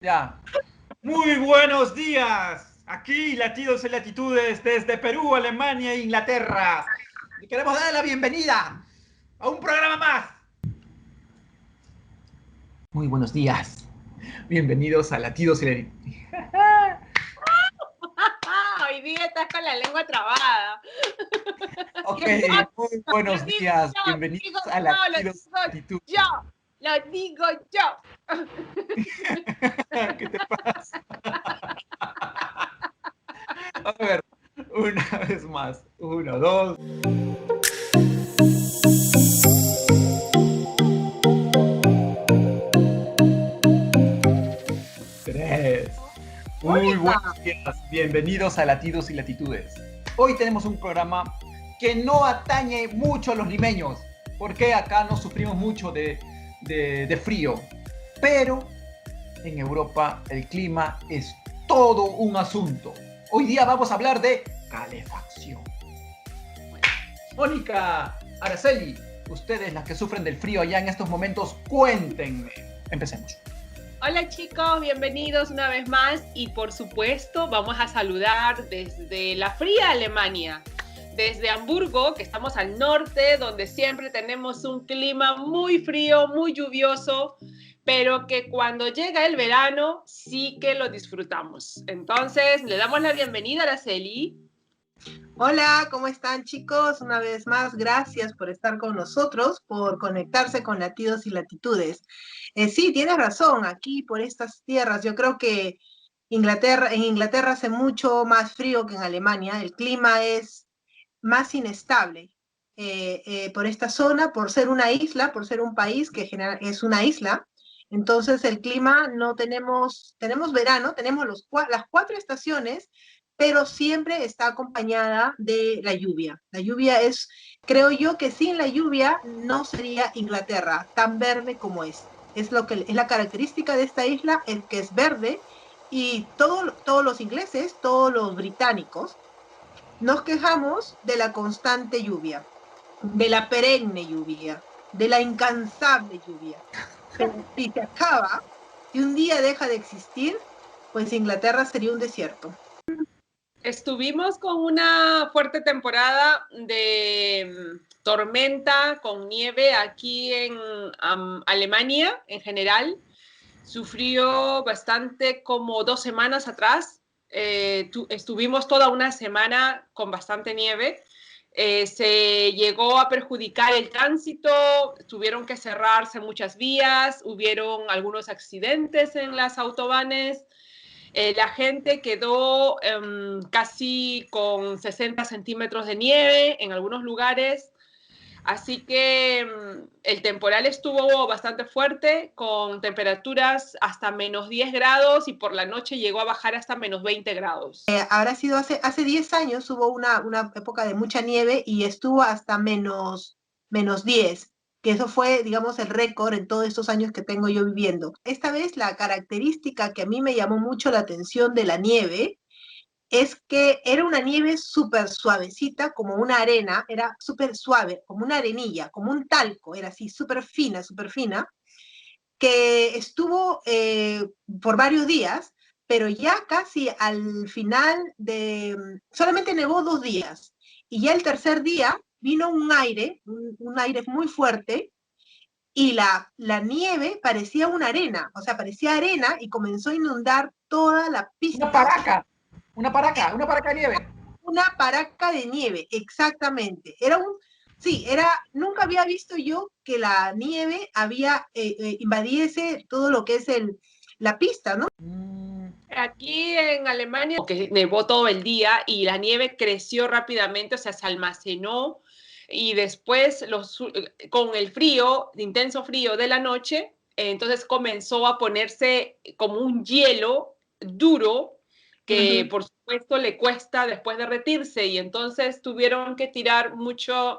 Ya. Muy buenos días. Aquí, latidos y latitudes desde Perú, Alemania e Inglaterra. Y queremos darle la bienvenida a un programa más. Muy buenos días. Bienvenidos a Latidos y Latitudes. Hoy día estás con la lengua trabada. Ok, Yo, muy buenos digo días. yo, Bienvenidos digo a yo, lo Latidos y digo Latitudes. yo, lo digo yo. ¿Qué te pasa? A ver, una vez más. Uno, dos. Tres. Muy Mónica. buenos días, bienvenidos a Latidos y Latitudes. Hoy tenemos un programa que no atañe mucho a los limeños, porque acá no sufrimos mucho de frío, pero en Europa el clima es todo un asunto. Hoy día vamos a hablar de calefacción. Mónica, Araceli, ustedes las que sufren del frío allá en estos momentos, cuéntenme. Empecemos. Hola chicos, bienvenidos una vez más y por supuesto vamos a saludar desde la fría Alemania, desde Hamburgo, que estamos al norte, donde siempre tenemos un clima muy frío, muy lluvioso, pero que cuando llega el verano sí que lo disfrutamos. Entonces, le damos la bienvenida a Araceli. Hola, ¿cómo están chicos? Una vez más, gracias por estar con nosotros, por conectarse con Latidos y Latitudes. Sí, tienes razón, aquí por estas tierras, yo creo que en Inglaterra hace mucho más frío que en Alemania, el clima es más inestable por esta zona, por ser una isla, por ser un país que es una isla. Entonces el clima no tenemos verano, tenemos las 4 estaciones, pero siempre está acompañada de la lluvia. La lluvia creo yo que sin la lluvia no sería Inglaterra tan verde como es. Es la característica de esta isla, es que es verde y todos los ingleses, todos los británicos, nos quejamos de la constante lluvia, de la perenne lluvia, de la incansable lluvia. Pero si se acaba, si un día deja de existir, pues Inglaterra sería un desierto. Estuvimos con una fuerte temporada de tormenta con nieve aquí en Alemania en general. Sufrió bastante como 2 semanas atrás. Estuvimos toda una semana con bastante nieve. Se llegó a perjudicar el tránsito, tuvieron que cerrarse muchas vías, hubieron algunos accidentes en las autobanes. La gente quedó casi con 60 centímetros de nieve en algunos lugares. Así que el temporal estuvo bastante fuerte, con temperaturas hasta -10 grados y por la noche llegó a bajar hasta -20 grados. Habrá sido hace 10 años, hubo una época de mucha nieve y estuvo hasta menos 10, que eso fue, digamos, el récord en todos estos años que tengo yo viviendo. Esta vez la característica que a mí me llamó mucho la atención de la nieve es que era una nieve súper suavecita, como una arena, era súper suave, como una arenilla, como un talco, era así súper fina, que estuvo por varios días, pero ya casi al final solamente nevó 2 días, y ya el tercer día vino un aire muy fuerte, y la nieve parecía una arena, o sea, parecía arena y comenzó a inundar toda la Una pista. paraca, una paraca de nieve. Una paraca de nieve, exactamente. Sí, nunca había visto yo que la nieve invadiese todo lo que es la pista, ¿no? Aquí en Alemania, que nevó todo el día y la nieve creció rápidamente, o sea, se almacenó y después con el frío, el intenso frío de la noche, entonces comenzó a ponerse como un hielo duro que por supuesto le cuesta después derretirse y entonces tuvieron que tirar mucha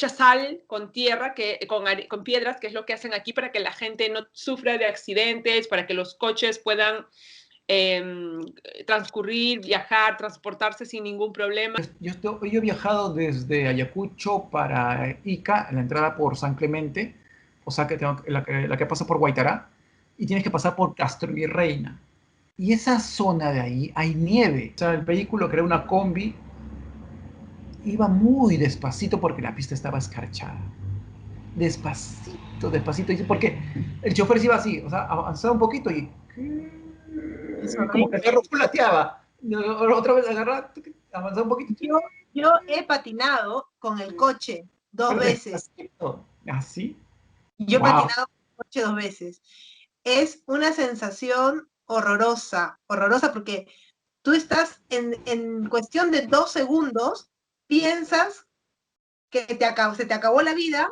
sal con tierra, con piedras, que es lo que hacen aquí para que la gente no sufra de accidentes, para que los coches puedan transcurrir, viajar, transportarse sin ningún problema. Yo he viajado desde Ayacucho para Ica, en la entrada por San Clemente, o sea, la que pasa por Guaitará, y tienes que pasar por Castrovirreina. Y esa zona de ahí hay nieve. O sea, el vehículo, que era una combi, iba muy despacito porque la pista estaba escarchada. Despacito, despacito. Porque el chofer se iba así, o sea, avanzaba un poquito y Es como que el horrible. carro lateaba. Otra vez agarraba, avanzaba un poquito. Yo, yo he patinado con el coche 2 Pero veces. despacito. ¿Así? Yo he Wow. patinado con el coche 2 veces. Es una sensación horrorosa, horrorosa, porque tú estás en cuestión de 2 segundos, piensas que se te acabó la vida,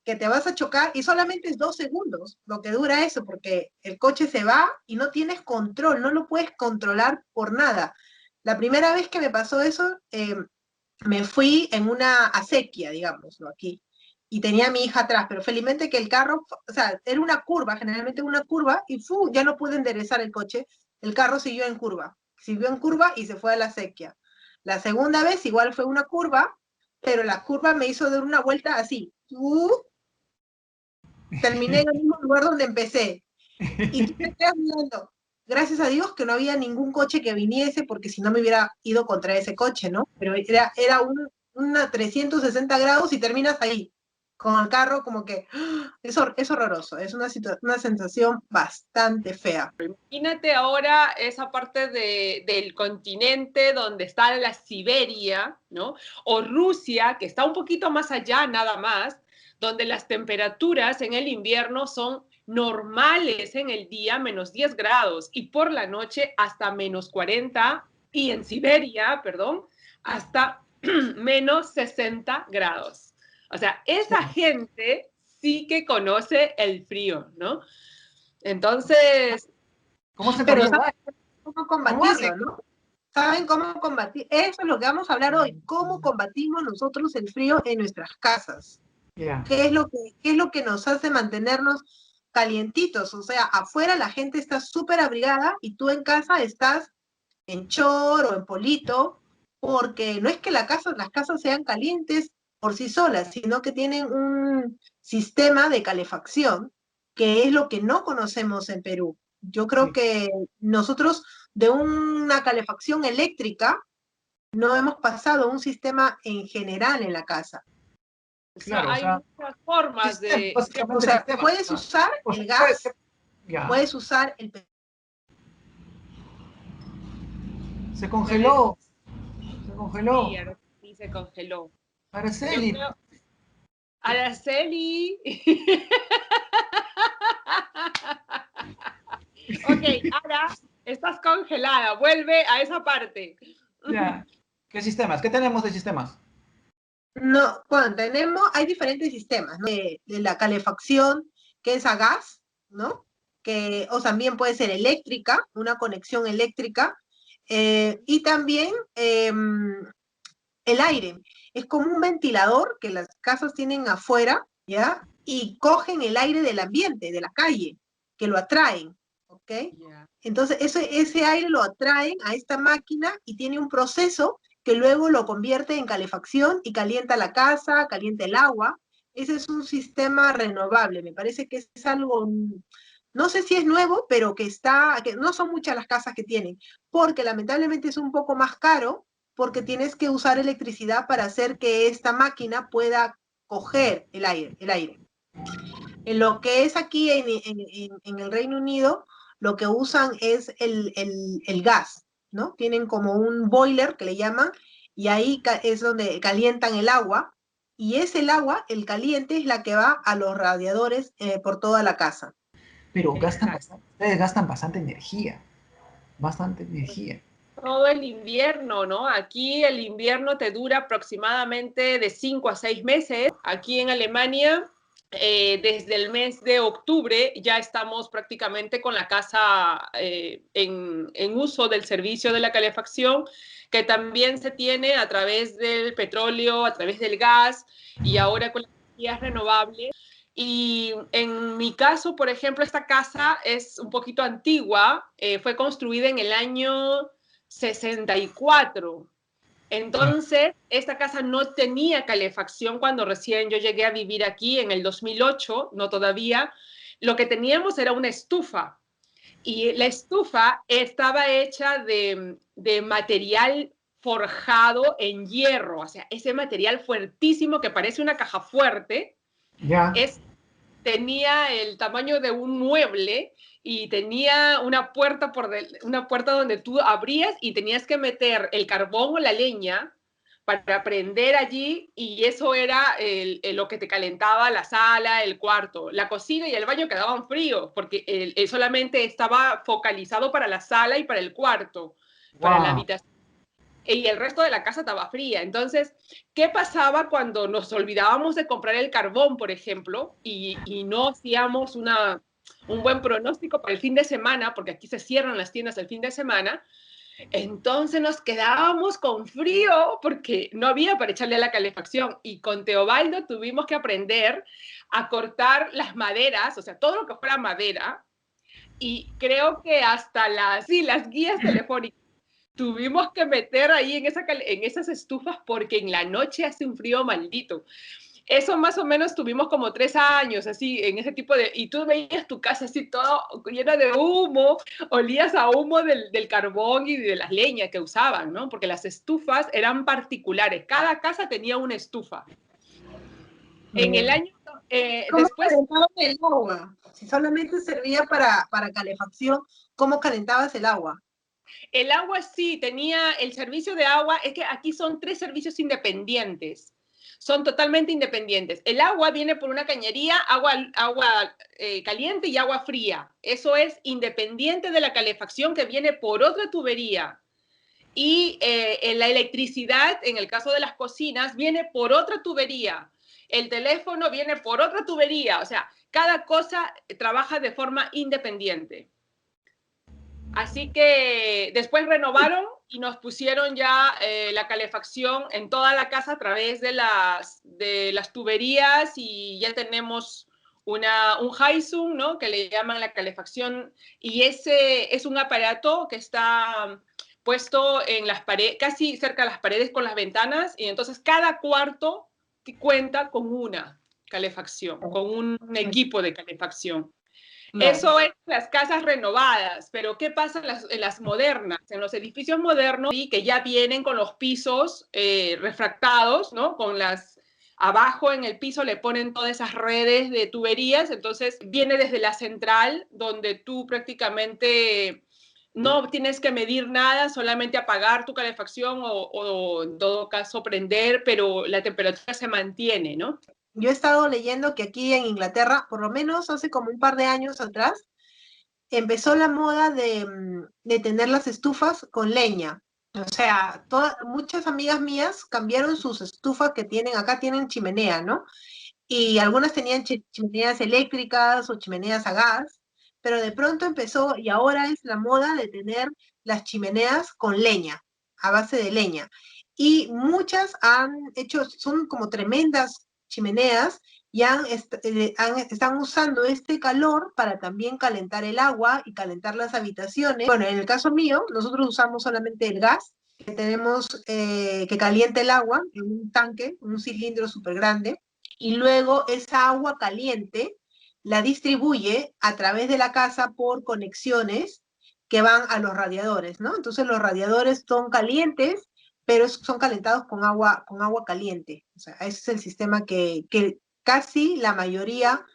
que te vas a chocar, y solamente es 2 segundos lo que dura eso, porque el coche se va y no tienes control, no lo puedes controlar por nada. La primera vez que me pasó eso, me fui en una acequia, digámoslo aquí, y tenía a mi hija atrás, pero felizmente que el carro, o sea, era una curva, generalmente una curva, y ya no pude enderezar el coche, el carro siguió en curva y se fue a la acequia. La segunda vez igual fue una curva, pero la curva me hizo dar una vuelta así, terminé en el mismo lugar donde empecé, y tú te quedas mirando. Gracias a Dios que no había ningún coche que viniese, porque si no me hubiera ido contra ese coche, ¿no? Pero era una 360 grados y terminas ahí, con el carro como que es horroroso, es una sensación bastante fea. Imagínate ahora esa parte del continente donde está la Siberia, ¿no? O Rusia, que está un poquito más allá nada más, donde las temperaturas en el invierno son normales en el día, -10 grados, y por la noche hasta -40, y en Siberia, perdón, hasta -60 grados. O sea, esa gente sí que conoce el frío, ¿no? Entonces, ¿Cómo se Pero enfermaba? saben cómo ¿Cómo hace? combatirlo, ¿no? Saben cómo combatir. Eso es lo que vamos a hablar hoy. ¿Cómo combatimos nosotros el frío en nuestras casas? Yeah. ¿Qué es lo que nos hace mantenernos calientitos? O sea, afuera la gente está súper abrigada y tú en casa estás en short o en polito, porque no es que las casas sean calientes por sí solas, sino que tienen un sistema de calefacción, que es lo que no conocemos en Perú. Yo creo Sí. que nosotros de una calefacción eléctrica no hemos pasado a un sistema en general en la casa. o sea, Claro, o hay sea, muchas formas sistema, de... O básicamente sea, sistema. puedes usar O sea, el gas, ya. puedes usar el... Se puedes- congeló. Se congeló. Sí, ahora sí se congeló. Yo Araceli. creo... Araceli. Ok, ahora estás congelada. Vuelve a esa parte. Ya. ¿Qué sistemas? ¿Qué tenemos de sistemas? No, bueno, hay diferentes sistemas, ¿no? De la calefacción, que es a gas, ¿no? O también puede ser eléctrica, una conexión eléctrica, y también el aire. Es como un ventilador que las casas tienen afuera, ¿ya? Y cogen el aire del ambiente, de la calle, que lo atraen, ¿ok? Yeah. Entonces, ese aire lo atraen a esta máquina y tiene un proceso que luego lo convierte en calefacción y calienta la casa, calienta el agua. Ese es un sistema renovable. Me parece que es algo, no sé si es nuevo, pero que no son muchas las casas que tienen, porque lamentablemente es un poco más caro, porque tienes que usar electricidad para hacer que esta máquina pueda coger el aire. En lo que es aquí en el Reino Unido, lo que usan es el gas, ¿no? Tienen como un boiler que le llaman, y ahí es donde calientan el agua, y es el agua, el caliente, es la que va a los radiadores por toda la casa. Pero Exacto. ustedes gastan bastante energía. Bastante energía. Todo el invierno, ¿no? Aquí el invierno te dura aproximadamente de 5 a 6 meses. Aquí en Alemania, desde el mes de octubre ya estamos prácticamente con la casa en uso del servicio de la calefacción, que también se tiene a través del petróleo, a través del gas y ahora con las energías renovables. Y en mi caso, por ejemplo, esta casa es un poquito antigua, fue construida en el año 64. Entonces, esta casa no tenía calefacción cuando recién yo llegué a vivir aquí en el 2008, no todavía, lo que teníamos era una estufa. Y la estufa estaba hecha de material forjado en hierro, o sea, ese material fuertísimo que parece una caja fuerte, Ya. tenía el tamaño de un mueble y tenía una puerta, una puerta donde tú abrías y tenías que meter el carbón o la leña para prender allí, y eso era lo que te calentaba la sala, el cuarto. La cocina y el baño quedaban fríos porque solamente estaba focalizado para la sala y para el cuarto, para la Wow. habitación, y el resto de la casa estaba fría. Entonces, ¿qué pasaba cuando nos olvidábamos de comprar el carbón, por ejemplo, y no hacíamos un buen pronóstico para el fin de semana, porque aquí se cierran las tiendas el fin de semana? Entonces nos quedábamos con frío porque no había para echarle a la calefacción, y con Teobaldo tuvimos que aprender a cortar las maderas, o sea, todo lo que fuera madera, y creo que hasta las guías telefónicas tuvimos que meter ahí en esas estufas porque en la noche hace un frío maldito. Eso más o menos tuvimos como 3 años, así, en ese tipo de... Y tú veías tu casa así todo llena de humo, olías a humo del carbón y de las leñas que usaban, ¿no? Porque las estufas eran particulares, cada casa tenía una estufa. En el año... ¿Cómo después, calentabas el agua? Si solamente servía para calefacción, ¿cómo calentabas el agua? el agua sí tenía el servicio de agua, es que aquí son 3 servicios independientes. Son totalmente independientes. El agua viene por una cañería, agua caliente y agua fría. Eso es independiente de la calefacción, que viene por otra tubería. Y la electricidad, en el caso de las cocinas, viene por otra tubería. El teléfono viene por otra tubería. O sea, cada cosa trabaja de forma independiente. Así que después renovaron y nos pusieron ya la calefacción en toda la casa a través de las tuberías, y ya tenemos un Hyzon, ¿no? Que le llaman la calefacción, y ese es un aparato que está puesto en las paredes, casi cerca de las paredes con las ventanas, y entonces cada cuarto cuenta con una calefacción, con un equipo de calefacción. Claro. Eso es las casas renovadas, pero ¿qué pasa en las modernas? En los edificios modernos, sí, que ya vienen con los pisos refractados, ¿no? Abajo en el piso le ponen todas esas redes de tuberías, entonces viene desde la central, donde tú prácticamente no tienes que medir nada, solamente apagar tu calefacción o en todo caso prender, pero la temperatura se mantiene, ¿no? Yo he estado leyendo que aquí en Inglaterra, por lo menos hace como un par de años atrás, empezó la moda de tener las estufas con leña. O sea, muchas amigas mías cambiaron sus estufas que tienen, acá tienen chimenea, ¿no? Y algunas tenían chimeneas eléctricas o chimeneas a gas, pero de pronto empezó y ahora es la moda de tener las chimeneas con leña, a base de leña. Y muchas son como tremendas chimeneas y están usando este calor para también calentar el agua y calentar las habitaciones. Bueno, en el caso mío, nosotros usamos solamente el gas, que tenemos que calienta el agua en un tanque, un cilindro súper grande, y luego esa agua caliente la distribuye a través de la casa por conexiones que van a los radiadores, ¿no? Entonces los radiadores son calientes, pero son calentados con agua caliente. O sea, ese es el sistema que casi la mayoría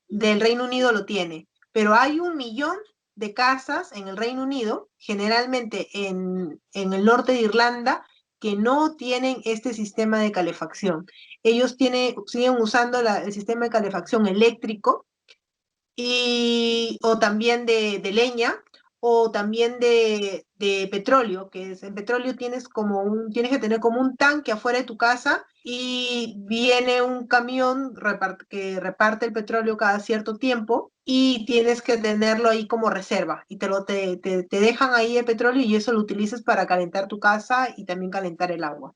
del Reino Unido lo tiene. Pero hay 1 millón de casas en el Reino Unido, generalmente en el norte de Irlanda, que no tienen este sistema de calefacción. Ellos siguen usando el sistema de calefacción eléctrico o también de leña, o también de petróleo, que es en petróleo tienes que tener como un tanque afuera de tu casa y viene un camión que reparte el petróleo cada cierto tiempo y tienes que tenerlo ahí como reserva y te dejan ahí el petróleo y eso lo utilizas para calentar tu casa y también calentar el agua.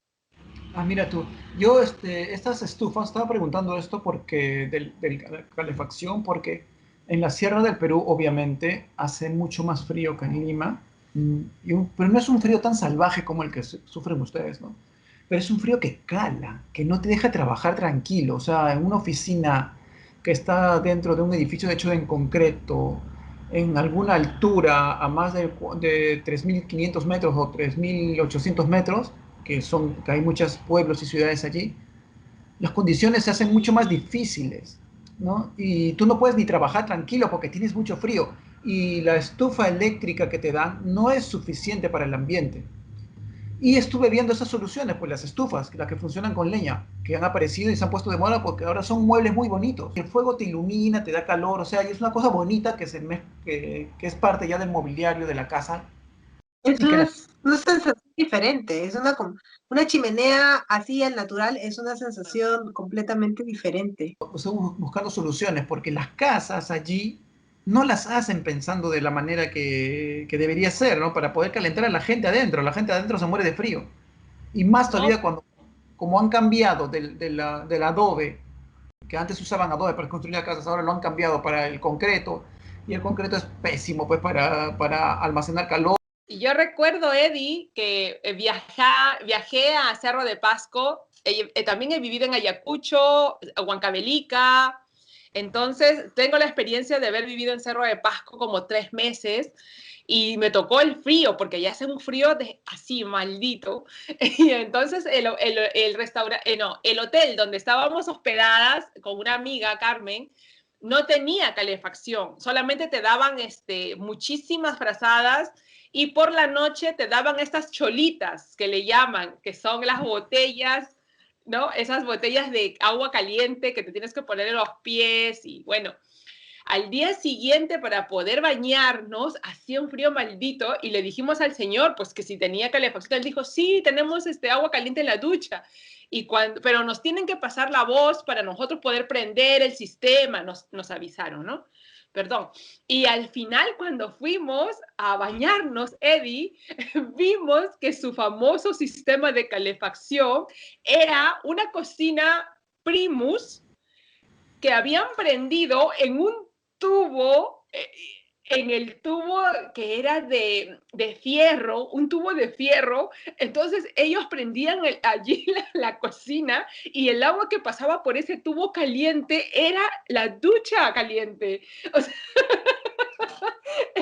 Ah, mira tú, yo estas estufas, estaba preguntando esto porque la calefacción, porque en la sierra del Perú obviamente hace mucho más frío que en Lima, pero no es un frío tan salvaje como el que sufren ustedes, ¿no? Pero es un frío que cala, que no te deja trabajar tranquilo, o sea, en una oficina que está dentro de un edificio hecho en concreto, en alguna altura a más de 3.500 metros o 3.800 metros, que hay muchos pueblos y ciudades allí, las condiciones se hacen mucho más difíciles, ¿no? Y tú no puedes ni trabajar tranquilo porque tienes mucho frío y la estufa eléctrica que te dan no es suficiente para el ambiente. Y estuve viendo esas soluciones, pues las estufas, las que funcionan con leña, que han aparecido y se han puesto de moda porque ahora son muebles muy bonitos. El fuego te ilumina, te da calor, o sea, y es una cosa bonita que es parte ya del mobiliario de la casa. Es Y que una sensación diferente, es una chimenea así al natural, es una sensación completamente diferente. estamos buscando soluciones porque las casas allí no las hacen pensando de la manera que debería ser, ¿no? Para poder calentar a la gente adentro. La gente adentro se muere de frío. Y más No, todavía cuando, como han cambiado del adobe, que antes usaban adobe para construir las casas, ahora lo han cambiado para el concreto. Y el concreto es pésimo, pues, para almacenar calor. y yo recuerdo, Eddie, que viajé a Cerro de Pasco, también he vivido en Ayacucho, Huancavelica, entonces tengo la experiencia de haber vivido en Cerro de Pasco como 3 meses y me tocó el frío, porque ya hace un frío así maldito. Y entonces el hotel donde estábamos hospedadas con una amiga, Carmen, no tenía calefacción, solamente te daban muchísimas frazadas y por la noche te daban estas cholitas que le llaman, que son las botellas, ¿no? Esas botellas de agua caliente que te tienes que poner en los pies y bueno, al día siguiente para poder bañarnos hacía un frío maldito y le dijimos al señor pues que si tenía calefacción. Él dijo, sí, tenemos agua caliente en la ducha, pero nos tienen que pasar la voz para nosotros poder prender el sistema, nos avisaron, ¿no? Perdón. Y al final, cuando fuimos a bañarnos, Eddie, vimos que su famoso sistema de calefacción era una cocina Primus que habían prendido en un tubo, en el tubo que era de fierro, un tubo de fierro. Entonces ellos prendían allí la cocina y el agua que pasaba por ese tubo caliente era la ducha caliente. O sea,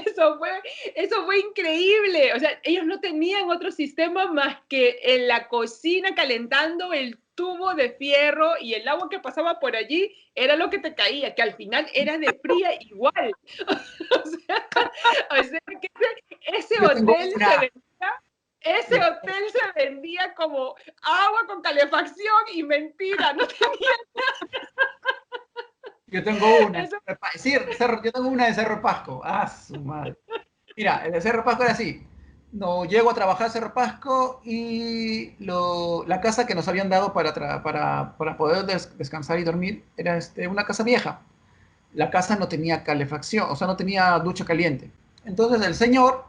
eso fue increíble. O sea, ellos no tenían otro sistema más que en la cocina calentando el tubo de fierro y el agua que pasaba por allí era lo que te caía, que al final era de fría igual. O sea que ese hotel se vendía como agua con calefacción y mentira, no tenía. Yo tengo una. Eso. Sí, yo tengo una de Cerro Pasco. Ah, su madre. Mira, el de Cerro Pasco era así. No llego a trabajar a Cerro Pasco y la casa que nos habían dado para poder descansar y dormir era una casa vieja. La casa no tenía calefacción, o sea, no tenía ducha caliente. Entonces el señor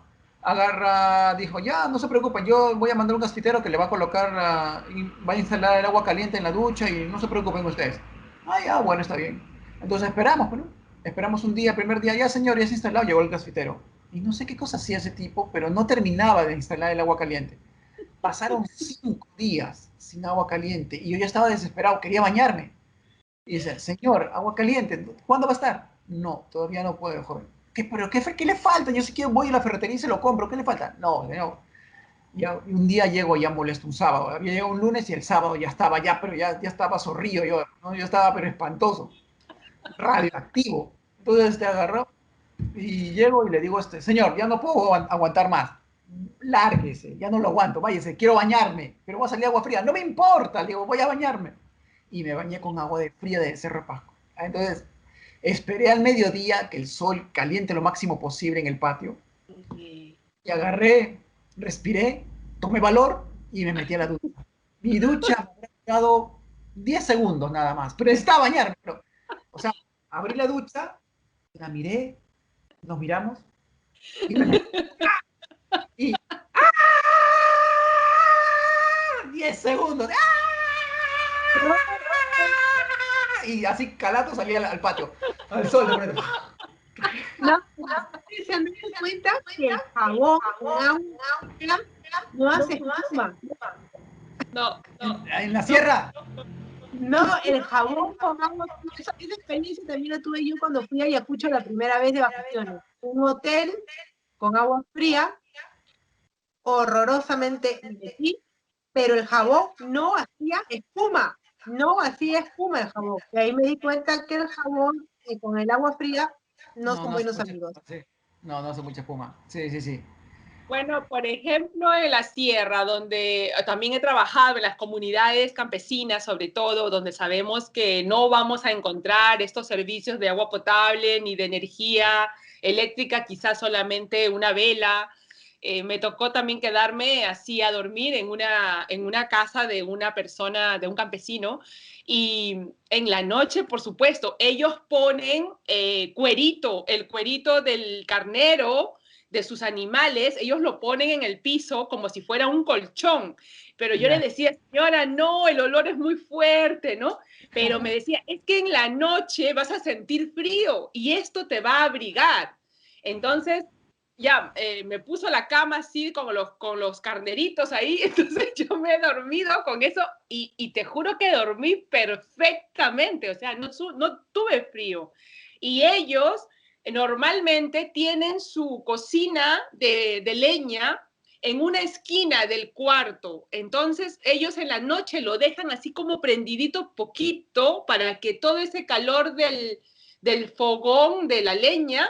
dijo, ya, no se preocupen, yo voy a mandar un gasfitero que le va a colocar, va a instalar el agua caliente en la ducha y no se preocupen ustedes. Ah, ya, bueno, está bien. Entonces esperamos, ¿no? Esperamos un día, primer día, ya señor, ya se ha instalado, llegó el gasfitero. Y no sé qué cosa hacía ese tipo, pero no terminaba de instalar el agua caliente. Pasaron 5 días sin agua caliente y yo ya estaba desesperado, quería bañarme. Y dice, señor, agua caliente, ¿cuándo va a estar? No, todavía no puede, joven. ¿Qué le falta? Yo sé que voy a la ferretería y se lo compro, ¿qué le falta? No, señor. Y un día llego ya molesto, un sábado. Había llegado un lunes y el sábado ya estaba, pero ya estaba zorrillo yo, ¿no? Yo estaba, pero espantoso, radioactivo. Entonces te agarró y llego y le digo, señor, ya no puedo aguantar más. Lárguese, ya no lo aguanto, váyase, quiero bañarme, pero va a salir agua fría. No me importa, le digo, voy a bañarme. Y me bañé con agua fría de Cerro Pasco. Entonces, esperé al mediodía que el sol caliente lo máximo posible en el patio. Y agarré, respiré, tomé valor y me metí a la ducha. Mi ducha me habría durado 10 segundos nada más, pero necesitaba bañarme. O sea, abrí la ducha, la miré, nos miramos y me metí. Y 10 segundos. Y así calato salía al patio, al sol de frente. No, se han dado cuenta que el jabón no hace espuma. No, En la sierra. No, el jabón con agua, esa experiencia también la tuve yo cuando fui a Ayacucho la primera vez de vacaciones. Un hotel con agua fría, horrorosamente me metí, pero el jabón no hacía espuma, no hacía espuma el jabón. Y ahí me di cuenta que el jabón con el agua fría no No, son no hace buenos mucha amigos. espuma, sí. No, no hace mucha espuma. Sí, sí, sí. Bueno, por ejemplo, en la sierra, donde también he trabajado en las comunidades campesinas, sobre todo, donde sabemos que no vamos a encontrar estos servicios de agua potable ni de energía eléctrica, quizás solamente una vela. Me tocó también quedarme así a dormir en una casa de una persona, de un campesino, y en la noche, por supuesto, ellos ponen cuerito, el cuerito del carnero, de sus animales, ellos lo ponen en el piso como si fuera un colchón. Pero yo le Ya. decía, señora, no, el olor es muy fuerte, ¿no? Pero me decía, es que en la noche vas a sentir frío y esto te va a abrigar. Entonces, ya, me puso la cama así con los carneritos ahí, entonces yo me he dormido con eso y te juro que dormí perfectamente, o sea, no tuve frío. Y ellos normalmente tienen su cocina de leña en una esquina del cuarto. Entonces ellos en la noche lo dejan así como prendidito poquito para que todo ese calor del fogón de la leña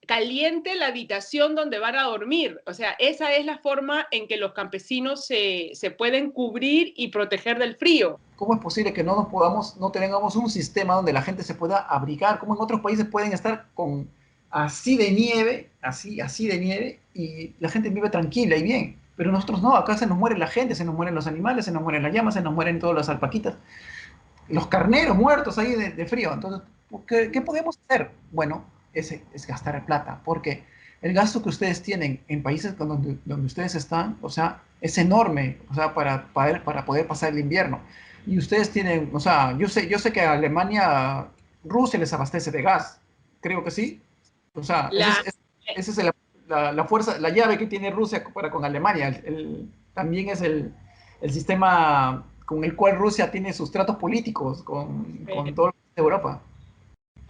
caliente la habitación donde van a dormir. O sea, esa es la forma en que los campesinos se pueden cubrir y proteger del frío. ¿Cómo es posible que no nos podamos, no tengamos un sistema donde la gente se pueda abrigar? ¿Cómo en otros países pueden estar con así de nieve, así de nieve, y la gente vive tranquila y bien? Pero nosotros no, acá se nos muere la gente, se nos mueren los animales, se nos mueren las llamas, se nos mueren todas las alpaquitas, los carneros muertos ahí de frío. Entonces, ¿qué podemos hacer? Bueno, ese es gastar plata, porque el gasto que ustedes tienen en países donde ustedes están, o sea, es enorme, o sea, para poder pasar el invierno. Y ustedes tienen, o sea, yo sé que a Alemania, Rusia les abastece de gas, creo que sí. O sea, La, esa es la fuerza, la llave que tiene Rusia para con Alemania. También es el sistema con el cual Rusia tiene sus tratos políticos con toda Europa.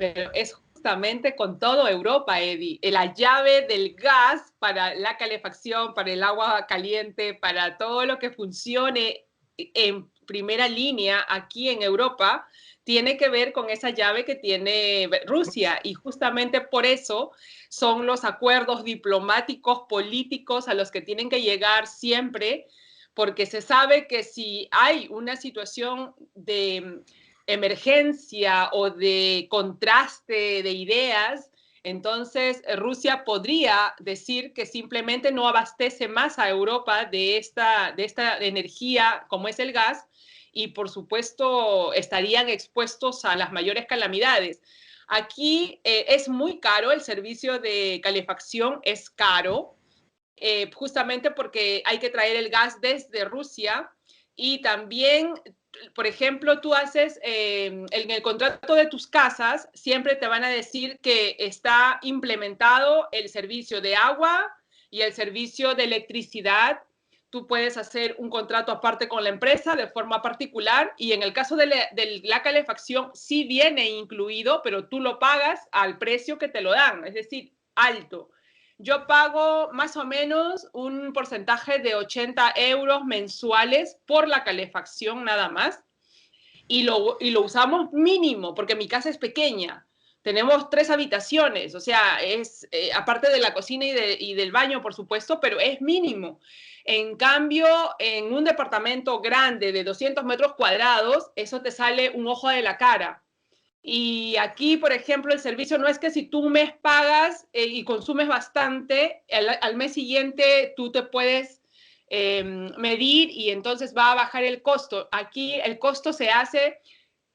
pero es justamente con todo Europa, Eddie. La llave del gas para la calefacción, para el agua caliente, para todo lo que funcione en primera línea aquí en Europa, tiene que ver con esa llave que tiene Rusia. Y justamente por eso son los acuerdos diplomáticos, políticos a los que tienen que llegar siempre, porque se sabe que si hay una situación de emergencia o de contraste de ideas, entonces Rusia podría decir que simplemente no abastece más a Europa de esta energía como es el gas y por supuesto estarían expuestos a las mayores calamidades. Aquí es muy caro, el servicio de calefacción es caro, justamente porque hay que traer el gas desde Rusia y también, por ejemplo, tú haces en el contrato de tus casas, siempre te van a decir que está implementado el servicio de agua y el servicio de electricidad. Tú puedes hacer un contrato aparte con la empresa de forma particular y en el caso de la calefacción sí viene incluido, pero tú lo pagas al precio que te lo dan, es decir, alto. Yo pago más o menos un porcentaje de 80 euros mensuales por la calefacción nada más y lo usamos mínimo porque mi casa es pequeña. Tenemos 3 habitaciones, o sea, es aparte de la cocina y del baño, por supuesto, pero es mínimo. En cambio, en un departamento grande de 200 metros cuadrados, eso te sale un ojo de la cara. Y aquí, por ejemplo, el servicio no es que si tú un mes pagas y consumes bastante, al mes siguiente tú te puedes medir y entonces va a bajar el costo. Aquí el costo se hace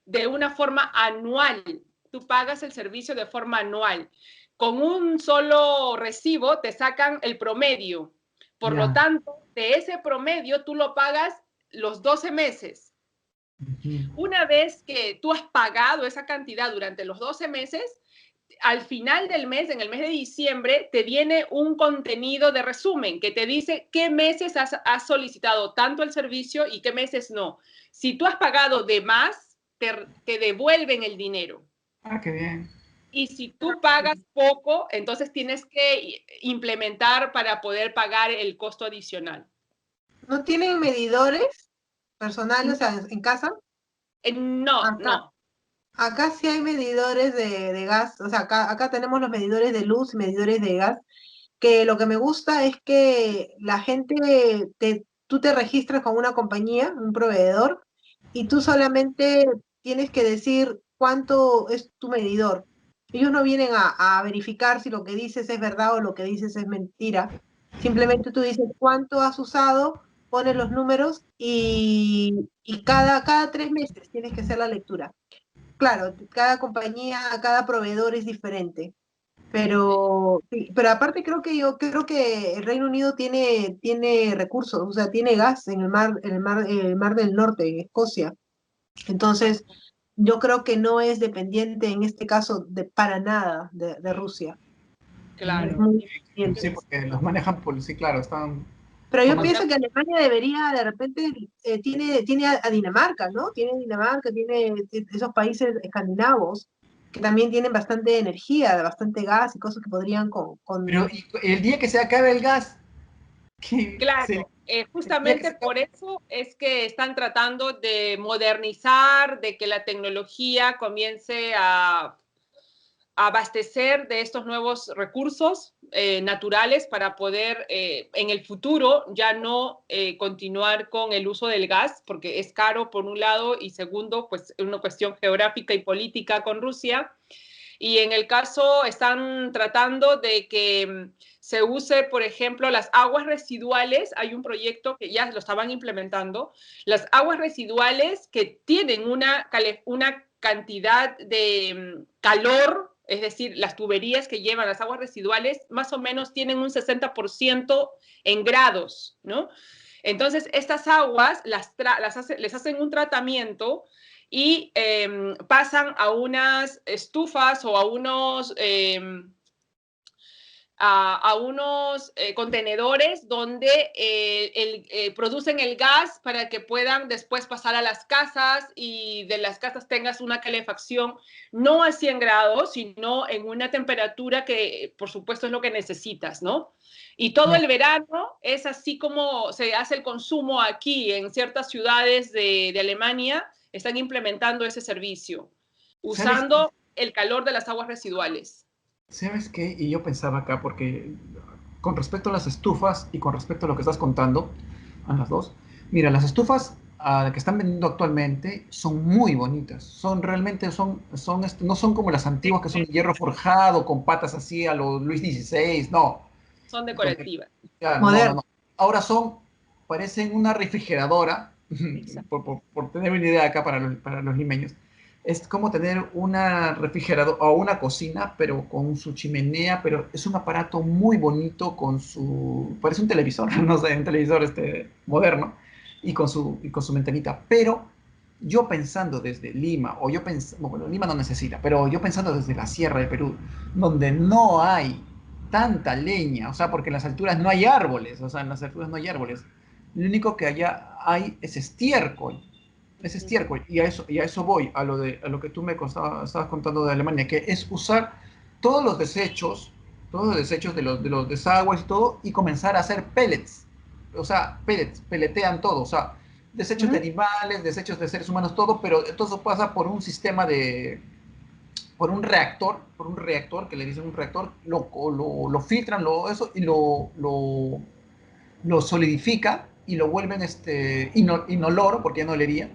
de una forma anual. Tú pagas el servicio de forma anual. Con un solo recibo te sacan el promedio. Por lo Ya. tanto, de ese promedio tú lo pagas los 12 meses. Ujú. Una vez que tú has pagado esa cantidad durante los 12 meses, al final del mes, en el mes de diciembre, te viene un contenido de resumen que te dice qué meses has solicitado tanto el servicio y qué meses no. Si tú has pagado de más, te devuelven el dinero. Ah, qué bien. Y si tú pagas poco, entonces tienes que implementar para poder pagar el costo adicional. ¿No tienen medidores personales, o sea, en casa? No, Acá, no. acá sí hay medidores de gas, o sea, acá tenemos los medidores de luz y medidores de gas, que lo que me gusta es que la gente, tú te registras con una compañía, un proveedor, y tú solamente tienes que decir cuánto es tu medidor. Ellos no vienen a verificar si lo que dices es verdad o lo que dices es mentira. Simplemente tú dices cuánto has usado, pones los números y cada 3 meses tienes que hacer la lectura. Claro, cada compañía, cada proveedor es diferente. Pero, sí, pero aparte yo creo que el Reino Unido tiene recursos, o sea, tiene gas en el mar del Norte, en Escocia. Entonces, yo creo que no es dependiente en este caso para nada de Rusia. Es Claro. muy Sí, independiente. porque los manejan, sí, claro, están Pero yo tomando... pienso que Alemania debería, de repente, tiene a Dinamarca, ¿no? Tiene Dinamarca, tiene esos países escandinavos que también tienen bastante energía, bastante gas y cosas que podrían Pero el día que se acabe el gas, Claro, el día que justamente se acabe... por eso es que están tratando de modernizar, de que la tecnología comience a abastecer de estos nuevos recursos naturales para poder en el futuro ya no continuar con el uso del gas, porque es caro por un lado y segundo, pues es una cuestión geográfica y política con Rusia. Y en el caso están tratando de que se use, por ejemplo, las aguas residuales. Hay un proyecto que ya lo estaban implementando. Las aguas residuales que tienen una cantidad de calor, es decir, las tuberías que llevan las aguas residuales, más o menos tienen un 60% en grados, ¿no? Entonces, estas aguas les hacen un tratamiento y pasan a unas estufas o a unos contenedores donde producen el gas para que puedan después pasar a las casas y de las casas tengas una calefacción no a 100 grados, sino en una temperatura que por supuesto es lo que necesitas, ¿no? Y todo el verano es así como se hace el consumo aquí en ciertas ciudades de Alemania, están implementando ese servicio, ¿Sabes? usando el calor de las aguas residuales. ¿Sabes qué? Y yo pensaba acá, porque con respecto a las estufas y con respecto a lo que estás contando, a las dos, mira, las estufas que están vendiendo actualmente son muy bonitas. Son realmente, no son como las antiguas que son de hierro forjado, con patas así a los Luis XVI, no. Son Con- decorativas. ya, no, no, moderno. no. Ahora parecen una refrigeradora, Exacto. por tener una idea acá para los limeños. Es como tener una refrigeradora o una cocina, pero con su chimenea, pero es un aparato muy bonito parece un televisor, no sé, un televisor moderno, y con su ventanita. Pero yo pensando desde Lima, bueno, Lima no necesita, pero yo pensando desde la Sierra de Perú, donde no hay tanta leña, o sea, porque en las alturas no hay árboles, o sea, en las alturas no hay árboles. Lo único que allá hay es estiércol. Es estiércol. Y a eso voy, a lo que tú estabas contando de Alemania, que es usar todos los desechos de los desagües y todo, y comenzar a hacer pellets. O sea, pellets, peletean todo. O sea, desechos de Ujú. animales, desechos de seres humanos, todo, pero todo eso pasa por un sistema por un reactor, que le dicen un reactor, lo filtran, y lo solidifica y lo vuelven inoloro, porque ya no olería,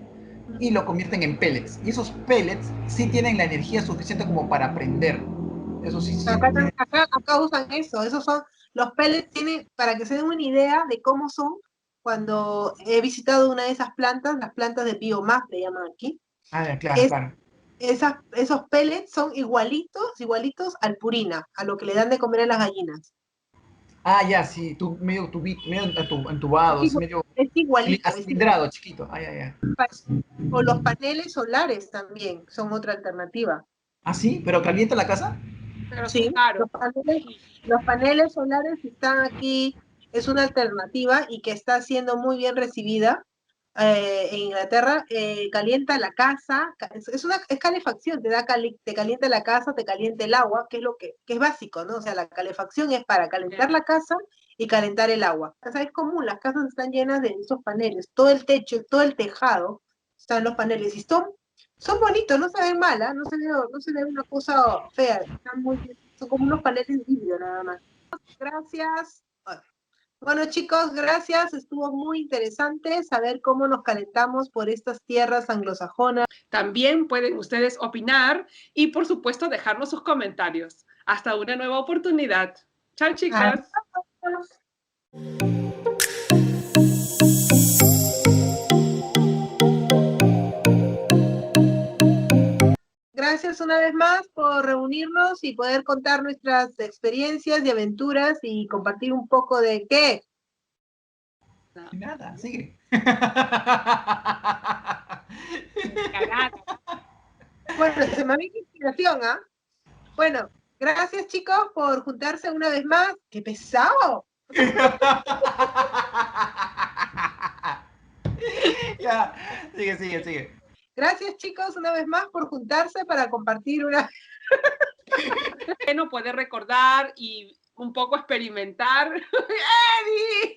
y lo convierten en pellets. Y esos pellets sí tienen la energía suficiente como para prender. Eso sí, sí. Acá usan eso, esos son, los pellets tienen, para que se den una idea de cómo son, cuando he visitado una de esas plantas, las plantas de biomás le llaman aquí, Ah, claro, es, claro. esos pellets son igualitos al purina, a lo que le dan de comer a las gallinas. Ah, ya, sí, medio Es, entubado, así igu- medio es igualito, es acilindrado, chiquito. Ah, ya, ya. O los paneles solares también son otra alternativa. Ah, sí, pero calienta la casa. Pero son Sí, caros. los paneles solares están aquí, es una alternativa y que está siendo muy bien recibida en Inglaterra, calienta la casa, es calefacción, te calienta la casa, te calienta el agua, que es lo que es básico, ¿no? O sea, la calefacción es para calentar la casa y calentar el agua. O sea, es común, las casas están llenas de esos paneles, todo el techo, todo el tejado, están los paneles, y son bonitos, no se ven mal, ¿ah? No se ve una cosa fea, están muy bien, son como unos paneles de vidrio nada más. Gracias. Bueno, chicos, gracias. Estuvo muy interesante saber cómo nos calentamos por estas tierras anglosajonas. También pueden ustedes opinar y, por supuesto, dejarnos sus comentarios. Hasta una nueva oportunidad. Chao, chicos. Gracias una vez más por reunirnos y poder contar nuestras experiencias y aventuras y compartir un poco de qué. Nada, sigue. Bueno, se me vino inspiración, ¿ah? Bueno, gracias chicos por juntarse una vez más. ¡Qué pesado! Ya, sigue. Gracias chicos una vez más por juntarse para compartir una... Bueno, puede recordar y un poco experimentar. ¡Eddie!